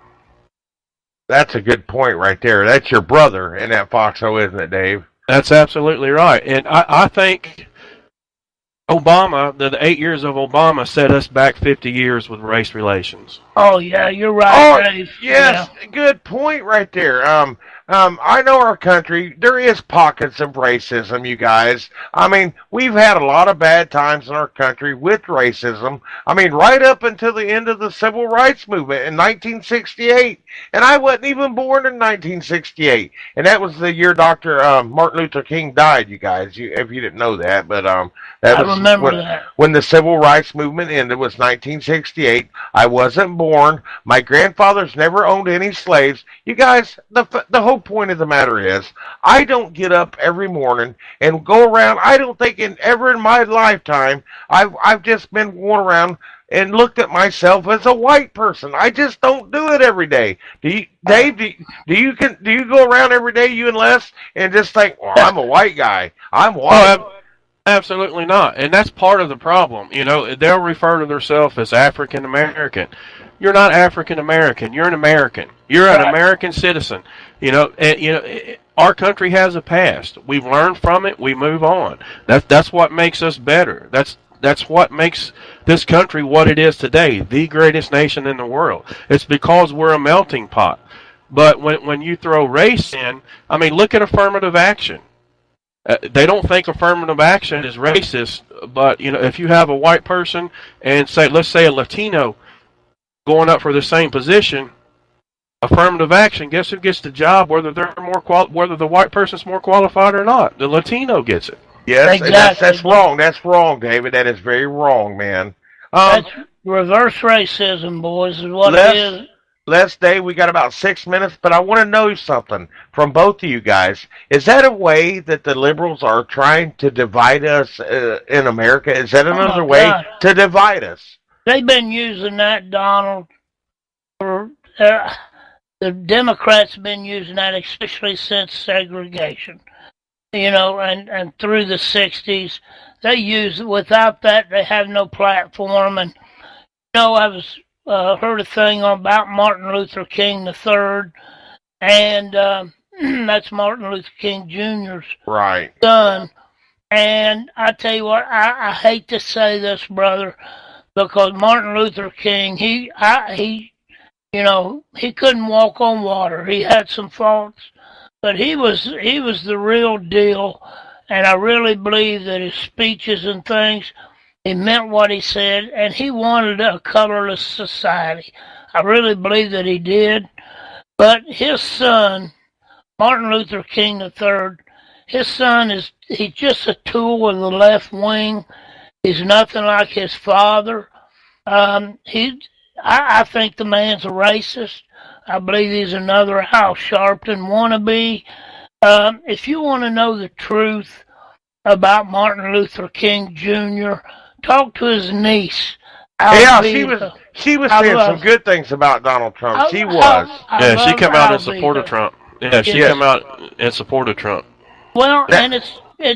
Speaker 3: That's a good point right there. That's your brother in that foxhole, isn't it, Dave?
Speaker 6: That's absolutely right. And I think Obama, the 8 years of Obama set us back 50 years with race relations.
Speaker 4: Oh, yeah, you're right, Dave.
Speaker 3: Yes, good point right there. I know our country, there is pockets of racism, you guys. I mean, we've had a lot of bad times in our country with racism. I mean, right up until the end of the Civil Rights Movement in 1968. And I wasn't even born in 1968. And that was the year Dr. Martin Luther King died, you guys, if you didn't know that. But
Speaker 4: I remember that.
Speaker 3: When the Civil Rights Movement ended was 1968. I wasn't born. My grandfathers never owned any slaves. You guys, the whole point of the matter is, I don't get up every morning and go around. I don't think ever in my lifetime I've just been going around and looked at myself as a white person. I just don't do it every day. Do you, Dave? Do you go around every day, you and Les, and just think, well, I'm a white guy. I'm white.
Speaker 6: Oh, absolutely not. And that's part of the problem. You know, they'll refer to themselves as African American. You're not African American. You're an American. You're an American citizen. You know, and, our country has a past. We've learned from it. We move on. That's what makes us better. That's what makes this country what it is today, the greatest nation in the world. It's because we're a melting pot. But when you throw race in, I mean, look at affirmative action. They don't think affirmative action is racist, but you know, if you have a white person and let's say a Latino going up for the same position, affirmative action, guess who gets the job? Whether whether the white person's more qualified or not, the Latino gets it.
Speaker 3: Yes, exactly. That's wrong. That's wrong, David. That is very wrong, man.
Speaker 4: That's reverse racism, boys, is what it is.
Speaker 3: Les, Dave, we got about 6 minutes, but I want to know something from both of you guys. Is that a way that the liberals are trying to divide us in America? Is that another way to divide us?
Speaker 4: They've been using that, Donald. The Democrats have been using that, especially since segregation. You know, and through the 60s, they use it. Without that, they have no platform. And, you know, I was heard a thing about Martin Luther King III, and that's Martin Luther King Jr.'s son. And I tell you what, I hate to say this, brother, because Martin Luther King, he couldn't walk on water. He had some faults. But he was the real deal, and I really believe that his speeches and things, he meant what he said, and he wanted a colorless society. I really believe that he did. But his son, Martin Luther King III, his son he's just a tool of the left wing. He's nothing like his father. I think the man's a racist. I believe he's another Al Sharpton wannabe. If you want to know the truth about Martin Luther King Jr., talk to his niece.
Speaker 3: She was saying some good things about Donald Trump. She was.
Speaker 6: She came out in support of Trump. Yeah, she came out in support of Trump.
Speaker 4: Well, and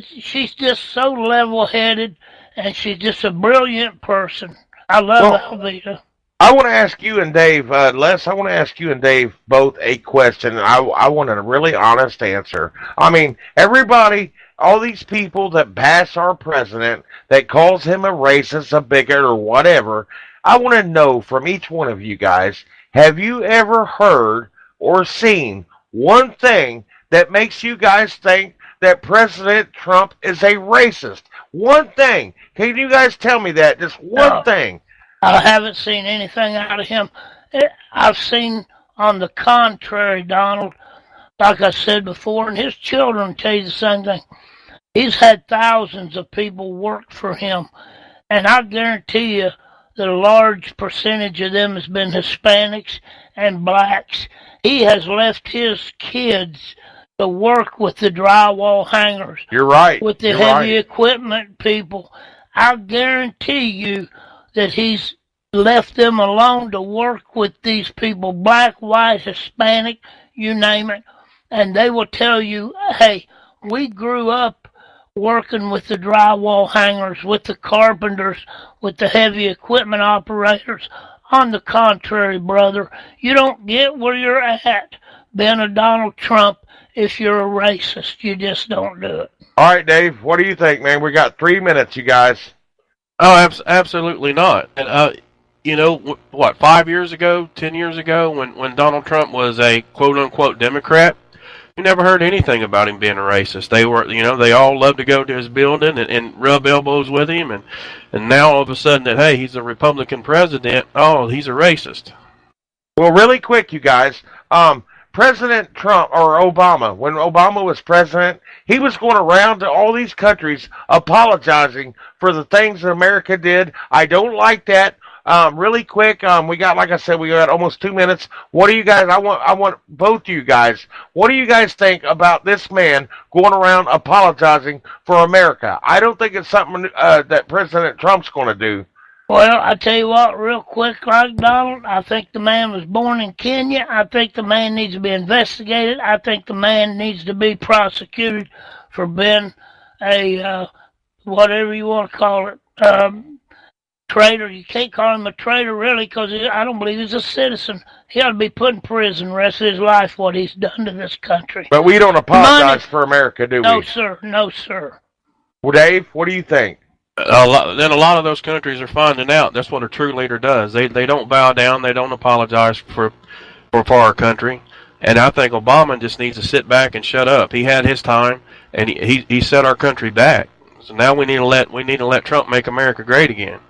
Speaker 4: she's just so level-headed, and she's just a brilliant person. I love Alvita.
Speaker 3: I want to ask you and Dave, Les, I want to ask you and Dave both a question, and I want a really honest answer. I mean, everybody, all these people that bash our president, that calls him a racist, a bigot, or whatever, I want to know from each one of you guys, have you ever heard or seen one thing that makes you guys think that President Trump is a racist? One thing. Can you guys tell me that? Just one thing.
Speaker 4: I haven't seen anything out of him. I've seen, on the contrary, Donald, like I said before, and his children tell you the same thing. He's had thousands of people work for him, and I guarantee you that a large percentage of them has been Hispanics and blacks. He has left his kids to work with the drywall hangers.
Speaker 3: You're right.
Speaker 4: With the heavy equipment people. I guarantee you that he's left them alone to work with these people, black, white, Hispanic, you name it, and they will tell you, hey, we grew up working with the drywall hangers, with the carpenters, with the heavy equipment operators. On the contrary, brother, you don't get where you're at being a Donald Trump if you're a racist. You just don't do it.
Speaker 3: All right, Dave, what do you think, man? We got 3 minutes, you guys.
Speaker 6: Oh, absolutely not. And you know what? 5 years ago, 10 years ago, when Donald Trump was a quote unquote Democrat, you never heard anything about him being a racist. They were, you know, they all loved to go to his building and rub elbows with him, and now all of a sudden that hey, he's a Republican president, oh, he's a racist.
Speaker 3: Well, really quick, you guys. President Trump or Obama, when Obama was president, he was going around to all these countries apologizing for the things that America did. I don't like that. Really quick, we got, like I said, we got almost 2 minutes. What do you guys? I want both of you guys. What do you guys think about this man going around apologizing for America? I don't think it's something that President Trump's going to do.
Speaker 4: Well, I tell you what, real quick, like Donald, I think the man was born in Kenya. I think the man needs to be investigated. I think the man needs to be prosecuted for being a, whatever you want to call it, traitor. You can't call him a traitor, really, because I don't believe he's a citizen. He ought to be put in prison the rest of his life, what he's done to this country.
Speaker 3: But we don't apologize for America, do we?
Speaker 4: No, sir. No, sir.
Speaker 3: Well, Dave, what do you think?
Speaker 6: Then a lot of those countries are finding out that's what a true leader does. They don't bow down. They don't apologize for our country. And I think Obama just needs to sit back and shut up. He had his time, and he set our country back. So now we need to let Trump make America great again.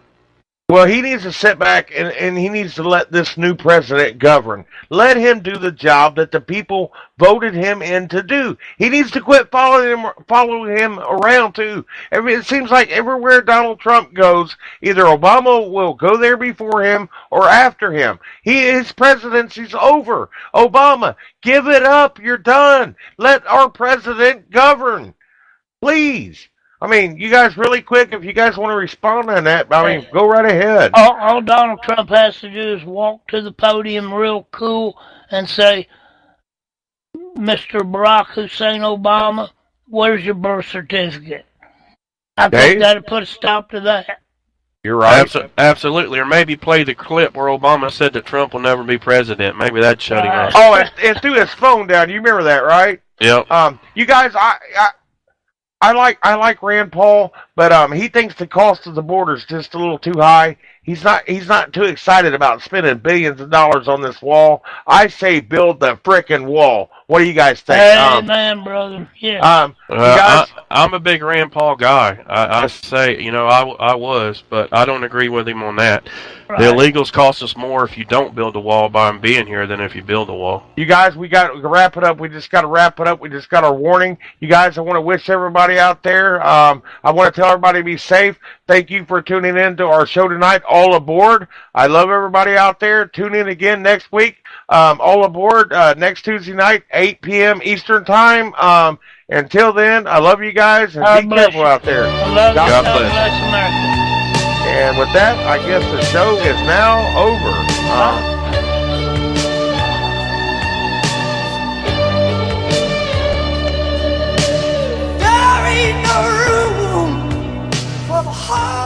Speaker 3: Well, he needs to sit back and he needs to let this new president govern. Let him do the job that the people voted him in to do. He needs to quit following him around too. I mean, it seems like everywhere Donald Trump goes, either Obama will go there before him or after him. His presidency's over. Obama, give it up. You're done. Let our president govern. Please. I mean, you guys really quick, if you guys want to respond on that, I mean, go right ahead.
Speaker 4: All Donald Trump has to do is walk to the podium real cool and say, Mr. Barack Hussein Obama, where's your birth certificate? I think that'll put a stop to that.
Speaker 3: You're right.
Speaker 6: Absolutely. Or maybe play the clip where Obama said that Trump will never be president. Maybe that'd shut him up.
Speaker 3: Oh, and threw his phone down. You remember that, right?
Speaker 6: Yep.
Speaker 3: You guys, I like Rand Paul, but he thinks the cost of the border is just a little too high. He's not too excited about spending billions of dollars on this wall. I say build the frickin' wall. What do you guys think?
Speaker 4: Amen, brother. Yeah.
Speaker 6: I'm a big Rand Paul guy. I say, you know, I was, but I don't agree with him on that. Right. The illegals cost us more if you don't build a wall by them being here than if you build a wall.
Speaker 3: You guys, we got to wrap it up. We just got to wrap it up. We just got our warning. You guys, I want to wish everybody out there. I want to tell everybody to be safe. Thank you for tuning in to our show tonight. All aboard. I love everybody out there. Tune in again next week. All aboard next Tuesday night, 8 p.m. Eastern Time. Until then, I love you guys, and be careful out there.
Speaker 4: God bless America.
Speaker 3: And with that, I guess the show is now over.
Speaker 2: There ain't no room for the heart.